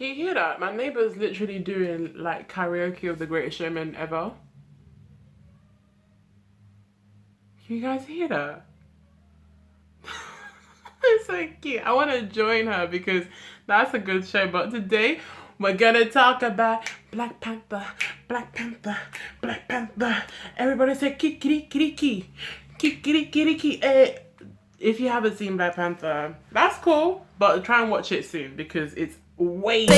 Can you hear that? My neighbour's literally doing like karaoke of The Greatest Showman ever. Can you guys hear that? It's so cute. I want to join her because that's a good show. But today we're gonna talk about Black Panther, Black Panther, Black Panther. Everybody say kikiriki, kikiriki. If you haven't seen Black Panther, that's cool, but try and watch it soon because it's way. The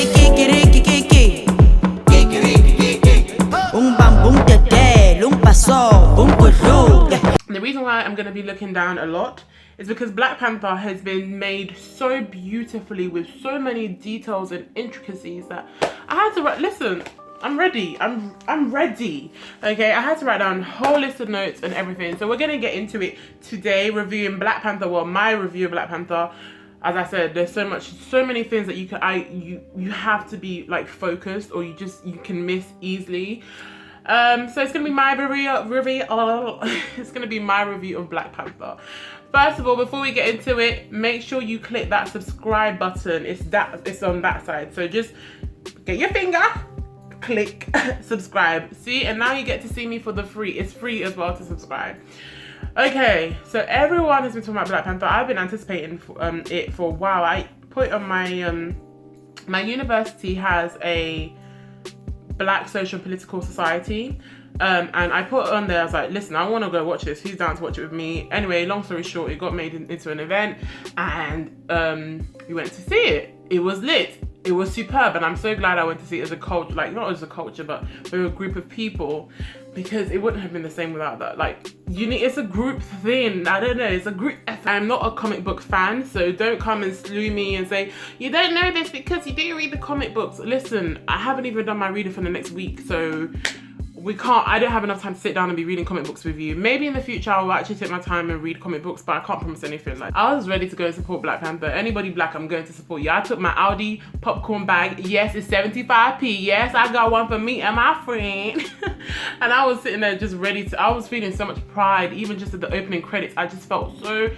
reason why I'm going to be looking down a lot is because Black Panther has been made so beautifully with so many details and intricacies that I had to write. Listen, I'm ready. I'm ready. Okay, I had to write down a whole list of notes and everything. So we're going to get into it today, reviewing Black Panther. Well, my review of Black Panther. As I said, there's so many things that you have to be like focused, or you can miss easily. So it's gonna be my review. It's gonna be my review of Black Panther. First of all, before we get into it, make sure you click that subscribe button. It's on that side. So just get your finger, click subscribe. See, and now you get to see me for the free. It's free as well to subscribe. Okay, so everyone has been talking about Black Panther. I've been anticipating it for a while. I put on my my university has a Black Social and Political Society, and I put it on there. I was like, listen, I want to go watch this. Who's down to watch it with me? Anyway, long story short, it got made into an event, and we went to see it. It was lit. It was superb, and I'm so glad I went to see it as a culture, like not as a culture, but with a group of people, because it wouldn't have been the same without that. Like, it's a group thing. I don't know, it's a group effort. I'm not a comic book fan, so don't come and slew me and say, you don't know this because you didn't read the comic books. Listen, I haven't even done my reading for the next week, so I don't have enough time to sit down and be reading comic books with you. Maybe in the future I will actually take my time and read comic books, but I can't promise anything. Like, I was ready to go and support Black Panther. Anybody black, I'm going to support you. I took my Audi popcorn bag. Yes, it's 75p. Yes, I got one for me and my friend. And I was sitting there just ready to, I was feeling so much pride, even just at the opening credits. I just felt so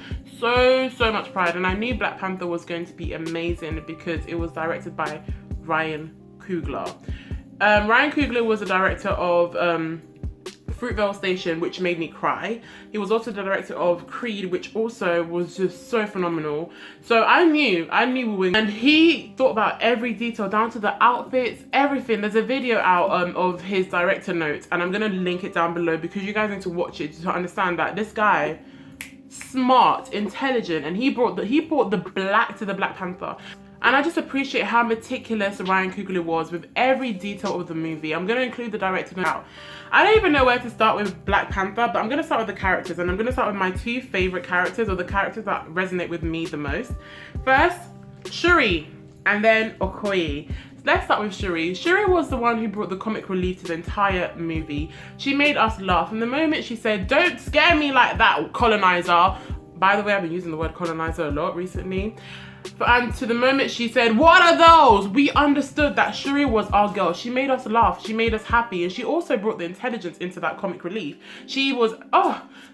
much pride. And I knew Black Panther was going to be amazing because it was directed by Ryan Coogler. Ryan Coogler was the director of Fruitvale Station, which made me cry. He was also the director of Creed, which also was just so phenomenal. So I knew we were, and he thought about every detail down to the outfits, everything. There's a video out of his director notes, and I'm gonna link it down below because you guys need to watch it to understand that this guy, smart, intelligent, and he brought the black to the Black Panther. And I just appreciate how meticulous Ryan Coogler was with every detail of the movie. I'm going to include the director now. I don't even know where to start with Black Panther, but I'm going to start with the characters. And I'm going to start with my two favorite characters, or the characters that resonate with me the most. First, Shuri, and then Okoye. Let's start with Shuri. Shuri was the one who brought the comic relief to the entire movie. She made us laugh. From the moment she said, "Don't scare me like that, colonizer." By the way, I've been using the word colonizer a lot recently. And to the moment she said, "What are those?" we understood that Shuri was our girl. She made us laugh. She made us happy. And she also brought the intelligence into that comic relief. She was,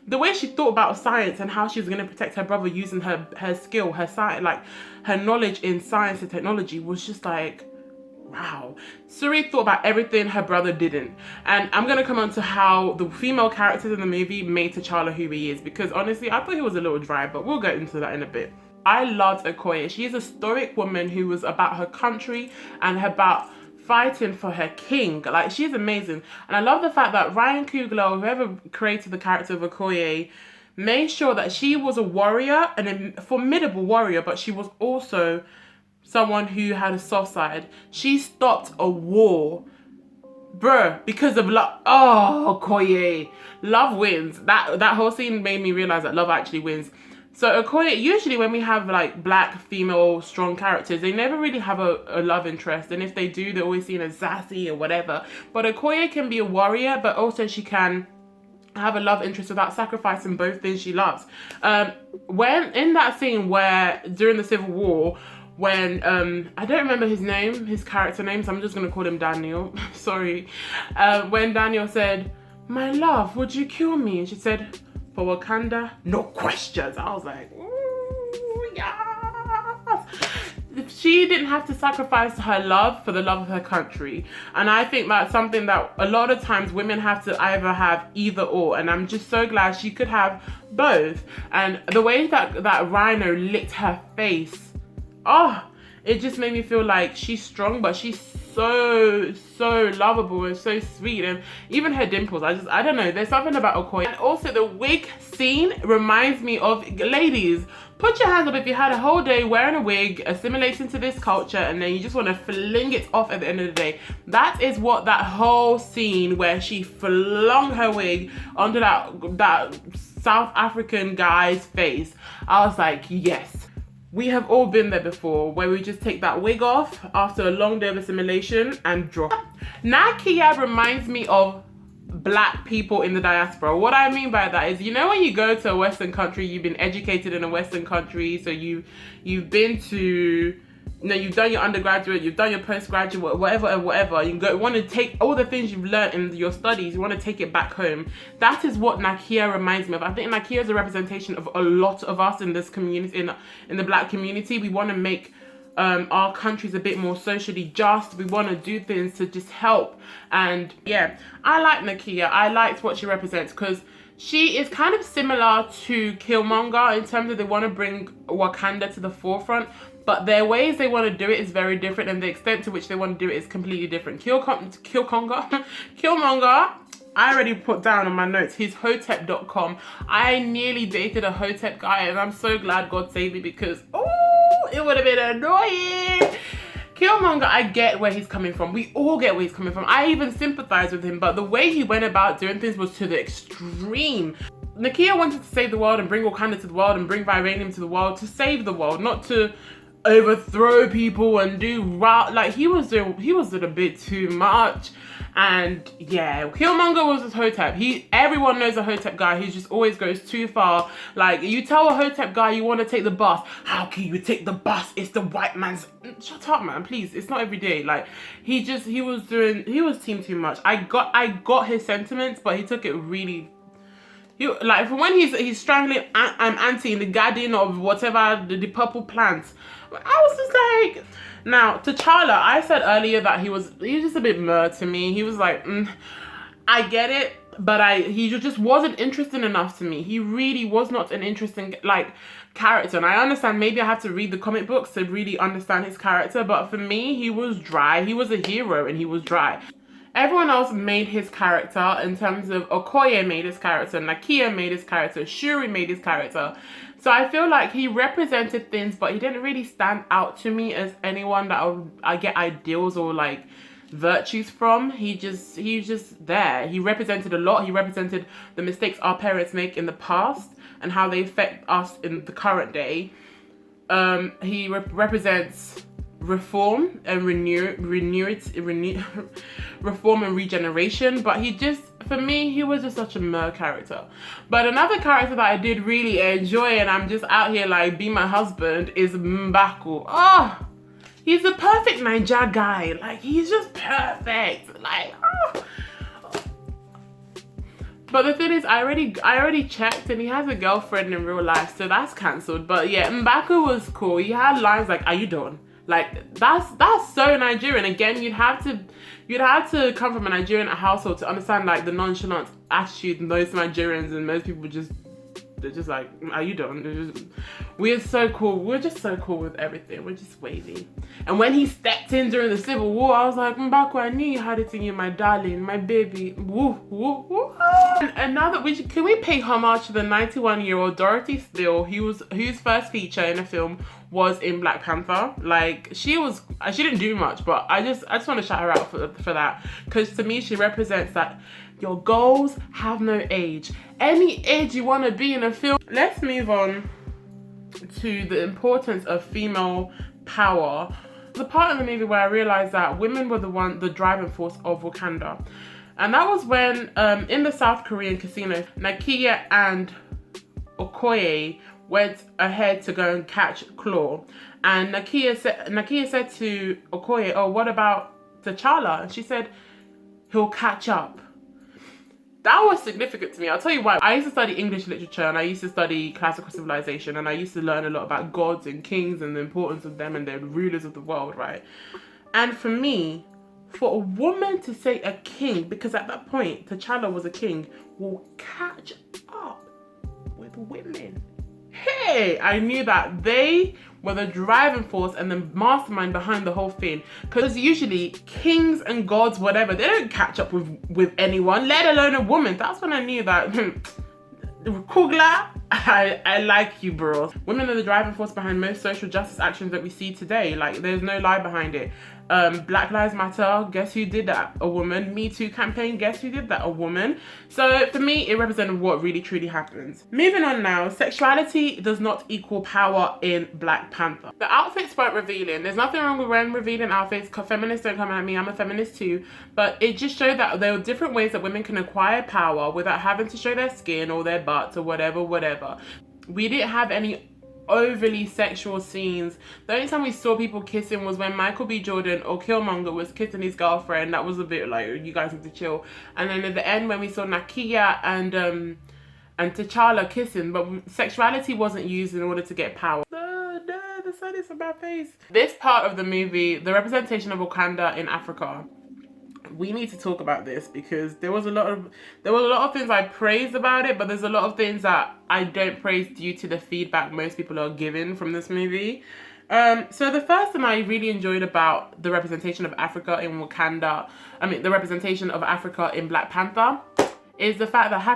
the way she thought about science and how she was going to protect her brother using her skill, her science, like her knowledge in science and technology was just like, wow. Shuri thought about everything her brother didn't. And I'm going to come on to how the female characters in the movie made T'Challa who he is. Because honestly, I thought he was a little dry, but we'll get into that in a bit. I loved Okoye. She is a stoic woman who was about her country and about fighting for her king. Like, she's amazing. And I love the fact that Ryan Coogler, whoever created the character of Okoye, made sure that she was a warrior, and a formidable warrior, but she was also someone who had a soft side. She stopped a war, bruh, because of love. Oh, Okoye. Love wins. That whole scene made me realize that love actually wins. So Okoye, usually when we have like black female strong characters, they never really have a love interest, and if they do, they're always seen as sassy or whatever. But Okoye can be a warrior, but also she can have a love interest without sacrificing both things she loves. When in that scene where during the Civil War, when I don't remember his character name, so I'm just gonna call him Daniel. Sorry. When Daniel said, "My love, would you kill me?" and she said, "For Wakanda, no questions." I was like, ooh, yes. she didn't have to sacrifice her love for the love of her country. And I think that's something that a lot of times women have to either have either or. And I'm just so glad she could have both. And the way that rhino licked her face, oh, it just made me feel like she's strong, but she's so lovable and so sweet. And even her dimples, I don't know, there's something about Okoye. And also the wig scene reminds me of, ladies, put your hands up if you had a whole day wearing a wig, assimilating to this culture, and then you just want to fling it off at the end of the day. That is what that whole scene where she flung her wig onto that South African guy's face, I was like, yes. We have all been there before, where we just take that wig off after a long day of assimilation and drop. Nakia reminds me of black people in the diaspora. What I mean by that is, you know, when you go to a Western country, you've been educated in a Western country, so you've been to, you know, you've done your undergraduate, you've done your postgraduate, whatever. You want to take all the things you've learned in your studies, you want to take it back home. That is what Nakia reminds me of. I think Nakia is a representation of a lot of us in this community, in the black community. We want to make our countries a bit more socially just. We want to do things to just help. And yeah, I like Nakia. I liked what she represents because she is kind of similar to Killmonger in terms of they want to bring Wakanda to the forefront, but their ways they want to do it is very different, and the extent to which they want to do it is completely different. Killmonger, I already put down on my notes, he's hotep.com. I nearly dated a hotep guy, and I'm so glad God saved me because, oh, it would have been annoying. Killmonger, I get where he's coming from. We all get where he's coming from. I even sympathize with him, but the way he went about doing things was to the extreme. Nakia wanted to save the world and bring Wakanda to the world and bring vibranium to the world to save the world, not to overthrow people and do like he was doing a bit too much. And yeah, Killmonger was a hotep. Everyone knows a hotep guy. He just always goes too far. Like, you tell a hotep guy you want to take the bus, how can you take the bus? It's the white man's. Shut up, man, please. It's not every day. Like, he was team too much. I got his sentiments, but he took it really. Like, from when he's strangling Auntie in the garden of whatever, the purple plants, I was just like. Now, T'Challa, I said earlier that he was just a bit meh to me. He was like, I get it, but he just wasn't interesting enough to me. He really was not an interesting, like, character. And I understand maybe I have to read the comic books to really understand his character, but for me, he was dry. He was a hero and he was dry. Everyone else made his character in terms of Okoye made his character, Nakia made his character, Shuri made his character. So I feel like he represented things, but he didn't really stand out to me as anyone that I get ideals or like virtues from. He was just there. He represented a lot. He represented the mistakes our parents make in the past and how they affect us in the current day. He represents reform and reform and regeneration, but for me, he was just such a meh character. But another character that I did really enjoy, and I'm just out here like, be my husband, is M'Baku. Oh, he's a perfect Niger guy. Like, he's just perfect. Like, oh. But the thing is, I already checked, and he has a girlfriend in real life, so that's cancelled. But yeah, M'Baku was cool. He had lines like, "Are you done?" Like, that's so Nigerian. Again, you'd have to come from a Nigerian household to understand like the nonchalant attitude most Nigerians and most people they're just like, are you done? We're so cool. We're just so cool with everything. We're just wavy. And when he stepped in during the Civil War, I was like, M'Baku, I knew you had it in you, my darling, my baby. Woo, woo, woo. And now that can we pay homage to the 91-year-old Dorothy Steele, whose first feature in a film was in Black Panther. Like, she didn't do much, but I just want to shout her out for that, because to me she represents that your goals have no age. Any age you want to be in a film. Let's move on to the importance of female power. The part in the movie where I realized that women were the driving force of Wakanda, and that was when in the South Korean casino, Nakia and Okoye went ahead to go and catch Claw, and Nakia said to Okoye, "Oh, what about T'Challa?" And she said, "He'll catch up." That was significant to me. I'll tell you why. I used to study English literature and I used to study classical civilization, and I used to learn a lot about gods and kings and the importance of them and the rulers of the world, right? And for me, for a woman to say a king, because at that point, T'Challa was a king, will catch up with women. Hey, I knew that they were the driving force and the mastermind behind the whole thing. Because usually kings and gods, whatever, they don't catch up with anyone, let alone a woman. That's when I knew that Kugla, I like you, bro. Women are the driving force behind most social justice actions that we see today. Like, there's no lie behind it. Black Lives Matter, guess who did that? A woman. Me Too campaign, guess who did that? A woman. So for me, it represented what really truly happens. Moving on now, sexuality does not equal power in Black Panther. The outfits weren't revealing. There's nothing wrong with wearing revealing outfits. Feminists don't come at me, I'm a feminist too. But it just showed that there were different ways that women can acquire power without having to show their skin or their butts or whatever. We didn't have any overly sexual scenes. The only time we saw people kissing was when Michael B. Jordan or Killmonger was kissing his girlfriend. That was a bit like, you guys need to chill. And then at the end when we saw Nakia and T'Challa kissing, but sexuality wasn't used in order to get power. The sun is on my face. This part of the movie, the representation of Wakanda in Africa, we need to talk about this because there was a lot of things I praised about it, but there's a lot of things that I don't praise due to the feedback most people are giving from this movie. So the first thing I really enjoyed about the representation of Africa in Wakanda, the representation of Africa in Black Panther, is the fact that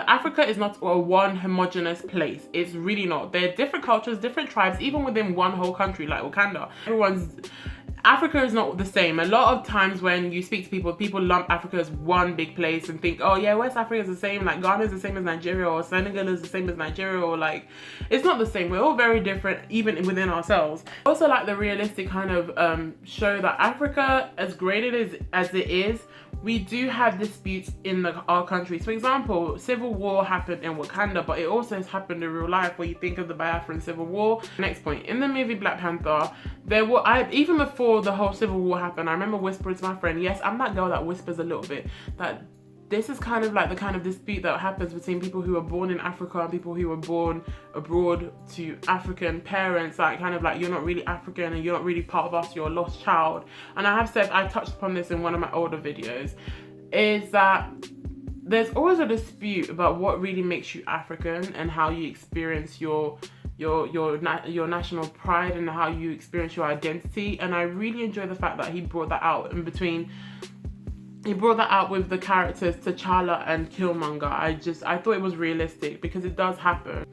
Africa is not a one homogenous place. It's really not. There are different cultures, different tribes, even within one whole country like Wakanda. Africa is not the same. A lot of times when you speak to people lump Africa as one big place and think, oh yeah, West Africa is the same, like Ghana is the same as Nigeria, or Senegal is the same as Nigeria, or like, it's not the same. We're all very different, even within ourselves. Also, like the realistic kind of show that Africa, as great as it is, we do have disputes in our countries. For example, civil war happened in Wakanda, but it also has happened in real life where you think of the Biafran Civil War. Next point, in the movie Black Panther, even before the whole civil war happened, I remember whispering to my friend, yes, I'm that girl that whispers a little bit, that this is kind of like the kind of dispute that happens between people who are born in Africa and people who were born abroad to African parents. Like, kind of like, you're not really African and you're not really part of us, you're a lost child. And I have said, I touched upon this in one of my older videos, is that there's always a dispute about what really makes you African and how you experience your national pride and how you experience your identity. And I really enjoy the fact that he brought that out with the characters T'Challa and Killmonger. I thought it was realistic because it does happen.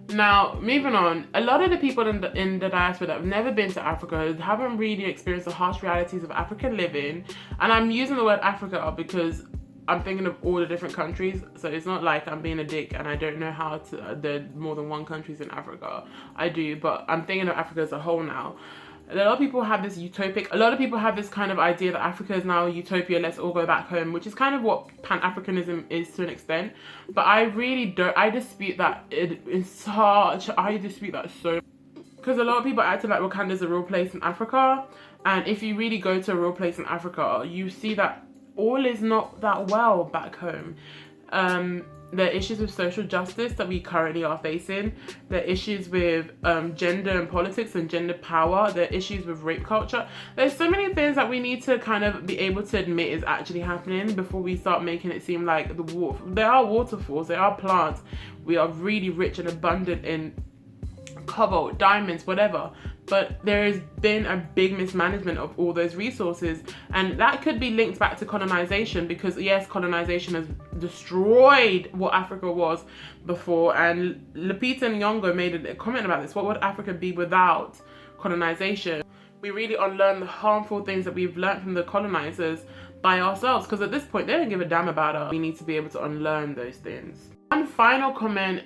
Now, moving on, a lot of the people in the diaspora that have never been to Africa haven't really experienced the harsh realities of African living. And I'm using the word Africa because I'm thinking of all the different countries. So it's not like I'm being a dick and I don't know how to, there are more than one countries in Africa. I do, but I'm thinking of Africa as a whole now. A lot of people have this kind of idea that Africa is now a utopia, let's all go back home, which is kind of what Pan-Africanism is to an extent. But I really don't, I dispute that so, because a lot of people acting like Wakanda is a real place in Africa. And if you really go to a real place in Africa, you see that all is not that well back home. There are issues with social justice that we currently are facing. There are issues with gender and politics and gender power. There are issues with rape culture. There's so many things that we need to kind of be able to admit is actually happening before we start making it seem like there are waterfalls, there are plants. We are really rich and abundant in cobalt, diamonds, whatever. But there has been a big mismanagement of all those resources. And that could be linked back to colonization because, yes, colonization has destroyed what Africa was before. And Lupita Nyong'o made a comment about this. What would Africa be without colonization? We really unlearn the harmful things that we've learned from the colonizers by ourselves. Because at this point, they don't give a damn about us. We need to be able to unlearn those things. One final comment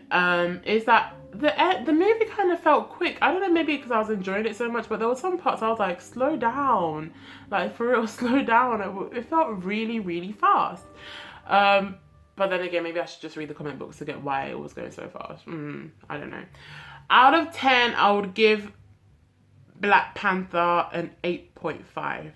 is that the movie kind of felt quick. I don't know, maybe because I was enjoying it so much, but there were some parts I was like, slow down. Like, for real, slow down. It felt really, really fast. But then again, maybe I should just read the comment books to get why it was going so fast. I don't know. Out of 10, I would give Black Panther an 8.5.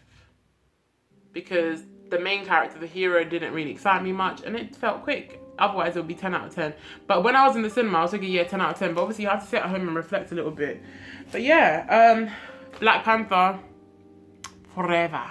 Because the main character, the hero, didn't really excite me much, and it felt quick. Otherwise, it would be 10 out of 10. But when I was in the cinema, I was thinking, yeah, 10 out of 10. But obviously, you have to sit at home and reflect a little bit. But yeah, Black Panther, forever.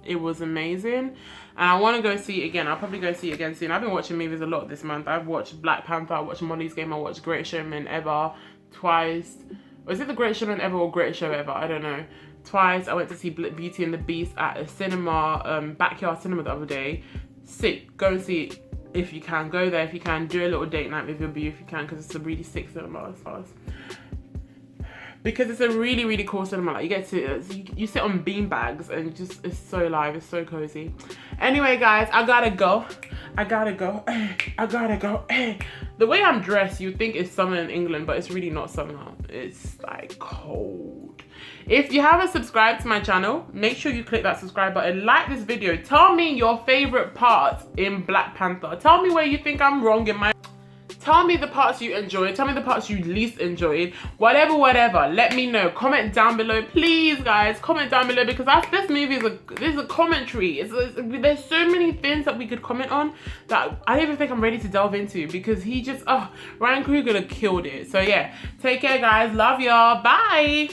It was amazing. And I want to go see it again. I'll probably go see it again soon. I've been watching movies a lot this month. I've watched Black Panther, I watched Molly's Game, I watched Greatest Showman Ever twice. Was it The Greatest Showman Ever or Greatest Show Ever? I don't know. Twice. I went to see Beauty and the Beast at a cinema, backyard cinema the other day. Sick. Go and see it if you can. Go there if you can. Do a little date night with your boo if you can, because it's a really sick cinema as far as. Because it's a really, really cool cinema. Like, you get to, you sit on bean bags and just, it's so live, it's so cozy. Anyway, guys, I gotta go. The way I'm dressed, you'd think it's summer in England, but it's really not summer. It's like cold. If you haven't subscribed to my channel, make sure you click that subscribe button. Like this video. Tell me your favorite parts in Black Panther. Tell me where you think I'm wrong in my... Tell me the parts you enjoyed. Tell me the parts you least enjoyed. Whatever. Let me know. Comment down below, please, guys. Comment down below, because this movie is a commentary. There's so many things that we could comment on that I don't even think I'm ready to delve into, because he just, Ryan Coogler killed it. So yeah, take care, guys. Love y'all. Bye.